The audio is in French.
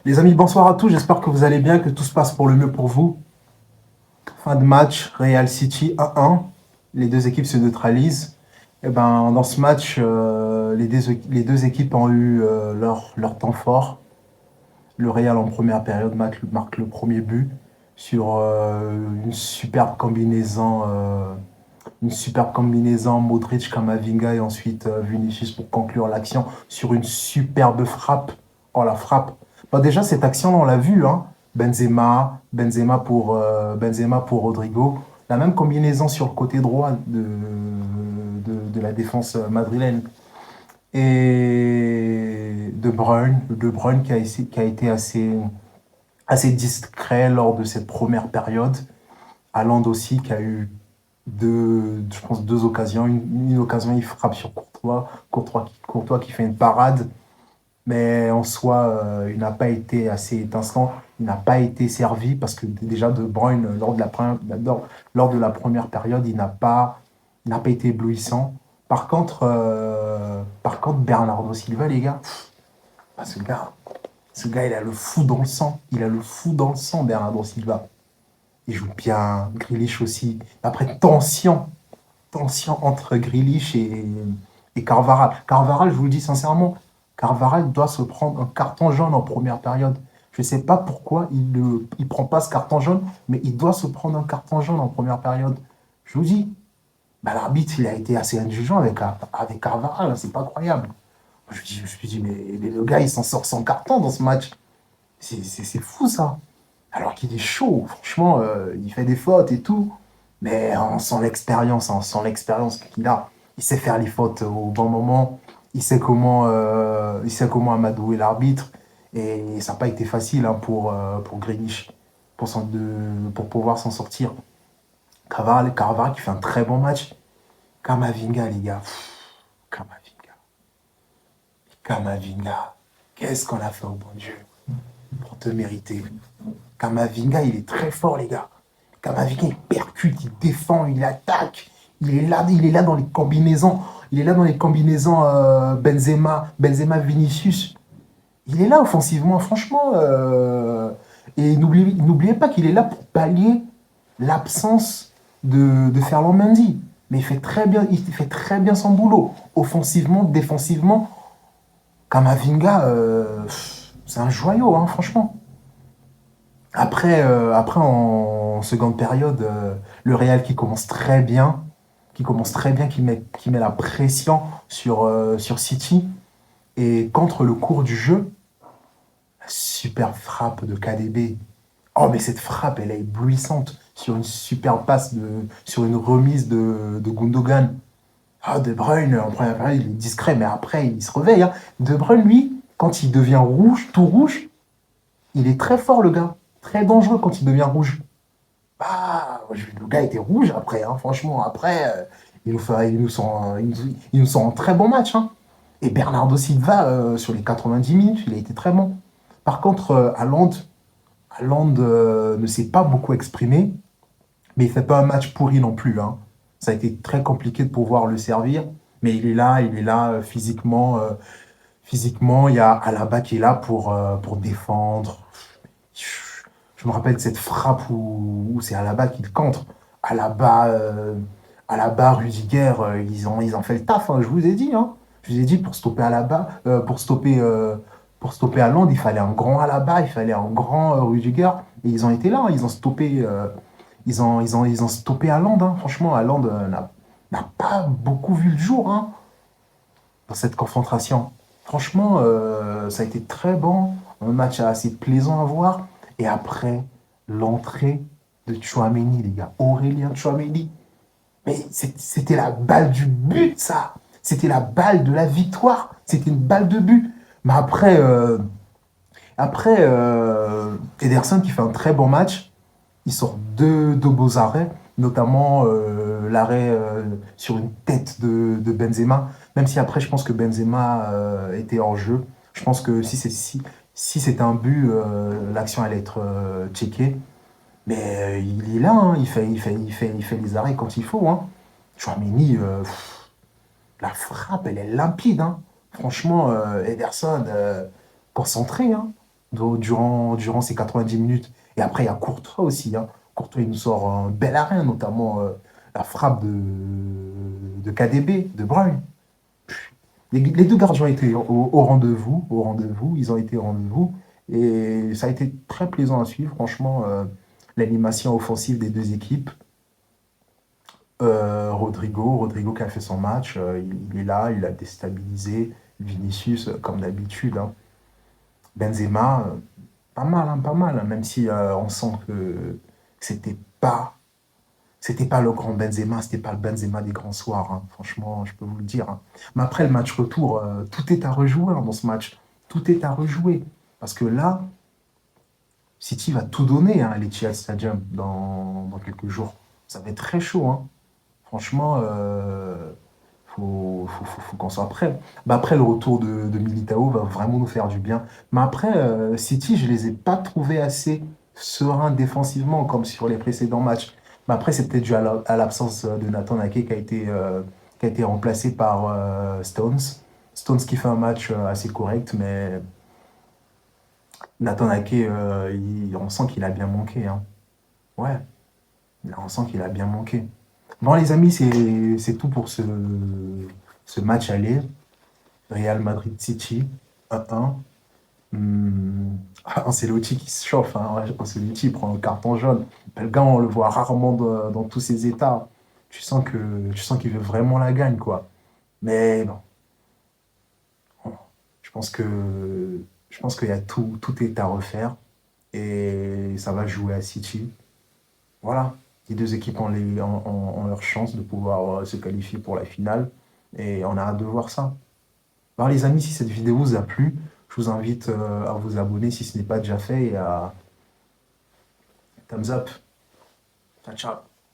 Les amis, bonsoir à tous. J'espère que vous allez bien, que tout se passe pour le mieux pour vous. Fin de match, Real City 1-1. Les deux équipes se neutralisent. Et ben, dans ce match, les deux équipes ont eu leur temps fort. Le Real en première période marque le premier but sur une superbe combinaison Modric, Camavinga et ensuite Vinicius pour conclure l'action sur une superbe frappe. Oh la frappe. Bon, déjà cette action on l'a vu, hein. Benzema pour Rodrigo. La même combinaison sur le côté droit de la défense madrilène. Et De Bruyne qui a été assez discret lors de cette première période. Haaland aussi qui a eu je pense, deux occasions. Une occasion, il frappe sur Courtois qui fait une parade. Mais en soi, il n'a pas été assez étincelant. Il n'a pas été servi parce que déjà De Bruyne, lors de la première période, il n'a pas été éblouissant. Par contre, Bernardo Silva, les gars, bah, ce gars, il a le fou dans le sang. Il a le fou dans le sang, Bernardo Silva. Il joue bien. Grealish aussi. Après, tension entre Grealish et Carvaral. Carvaral, je vous le dis sincèrement, Carvaral doit se prendre un carton jaune en première période. Je ne sais pas pourquoi il ne prend pas ce carton jaune, mais il doit se prendre un carton jaune en première période. Je vous dis, bah, l'arbitre, il a été assez indulgent avec Carvaral, hein, c'est pas croyable. Je me suis dit, mais le gars, il s'en sort sans carton dans ce match. C'est fou ça. Alors qu'il est chaud, franchement, il fait des fautes et tout, mais on sent l'expérience qu'il a. Il sait faire les fautes au bon moment, il sait comment amadouer l'arbitre, et ça n'a pas été facile, hein, pour Grealish, pour pouvoir s'en sortir. Carvajal qui fait un très bon match. Camavinga, les gars, Camavinga, Camavinga, qu'est-ce qu'on a fait au bon Dieu pour te mériter. Kamavinga, il est très fort, les gars. Kamavinga, il percute, il défend, il attaque. Il est là dans les combinaisons. Il est là dans les combinaisons Benzema, Vinicius. Il est là offensivement, franchement. Et n'oubliez pas qu'il est là pour pallier l'absence de Ferland Mendy. Mais il fait très bien son boulot. Offensivement, défensivement, Kamavinga, c'est un joyau, hein, franchement. Après, en seconde période, le Real qui met la pression sur City. Et contre le cours du jeu, super frappe de KDB. Oh, mais cette frappe, elle est éblouissante sur une super passe, sur une remise de Gundogan. Ah, De Bruyne, en première période, il est discret, mais après, il se réveille, hein. De Bruyne, lui, quand il devient rouge, tout rouge, il est très fort, le gars. Très dangereux quand il devient rouge. Ah, le gars était rouge après, hein, franchement. Après, il nous sort un très bon match, hein. Et Bernardo Silva, sur les 90 minutes, il a été très bon. Par contre, Haaland ne s'est pas beaucoup exprimé, mais il ne fait pas un match pourri non plus, hein. Ça a été très compliqué de pouvoir le servir, mais il est là physiquement. Physiquement, il y a Alaba qui est là pour défendre. Je me rappelle de cette frappe où c'est Alaba qui le contre. Alaba, Alaba, Rudiger, ils ont fait le taf, hein, je vous ai dit, hein. Je vous ai dit, pour stopper Alaba, pour stopper Haaland, il fallait un grand Alaba, il fallait un grand Rudiger. Et ils ont été là, hein, ils ont stoppé Haaland, hein. Franchement, Haaland n'a pas beaucoup vu le jour, hein, dans cette confrontation. Franchement, ça a été très bon, un match assez plaisant à voir. Et après, l'entrée de Chouameni, les gars, Aurélien Chouameni. Mais c'était la balle du but, ça. C'était la balle de la victoire. C'était une balle de but. Mais après, Ederson qui fait un très bon match. Il sort deux beaux arrêts, notamment l'arrêt sur une tête de Benzema. Même si après, je pense que Benzema était hors jeu. Je pense que si c'était un but, l'action allait être checkée. Mais il est là, hein, il fait les arrêts quand il faut, hein. Chouameni, la frappe, elle est limpide, hein. Franchement, Ederson, concentré, hein. durant ces 90 minutes. Et après, il y a Courtois aussi, hein. Courtois, il nous sort un bel arrêt, notamment la frappe de KDB, de Bruyne. Les deux gardiens étaient au rendez-vous, ils ont été au rendez-vous. Et ça a été très plaisant à suivre, franchement, l'animation offensive des deux équipes. Rodrigo qui a fait son match, il est là, il a déstabilisé Vinicius, comme d'habitude, hein. Benzema, pas mal, hein, pas mal, hein, même si on sent que c'était pas, c'était pas le grand Benzema, c'était pas le Benzema des grands soirs, hein, franchement, je peux vous le dire, hein. Mais après le match retour, tout est à rejouer, hein, dans ce match. Tout est à rejouer. Parce que là, City va tout donner, hein, à l'Etihad Stadium dans quelques jours. Ça va être très chaud, hein. Franchement, faut qu'on soit prêt. Bah après, le retour de Militao va vraiment nous faire du bien. Mais après, City, je les ai pas trouvés assez sereins défensivement comme sur les précédents matchs. Mais après, c'est peut-être dû à l'absence de Nathan Ake qui a été remplacé par Stones. Stones qui fait un match assez correct, mais Nathan Ake, on sent qu'il a bien manqué, hein. Ouais, on sent qu'il a bien manqué. Bon, les amis, c'est tout pour ce match aller. Real Madrid City, 1-1. Ancelotti qui se chauffe, hein. Ancelotti prend un carton jaune. Le gars, on le voit rarement dans tous ses états. Tu sens qu'il veut vraiment la gagne, quoi. Mais bon, je pense que, je pense qu'il y a tout est à refaire et ça va jouer à City. Voilà, les deux équipes ont leur chance de pouvoir se qualifier pour la finale et on a hâte de voir ça. Alors les amis, si cette vidéo vous a plu, je vous invite à vous abonner si ce n'est pas déjà fait et à thumbs up. Ciao, ciao.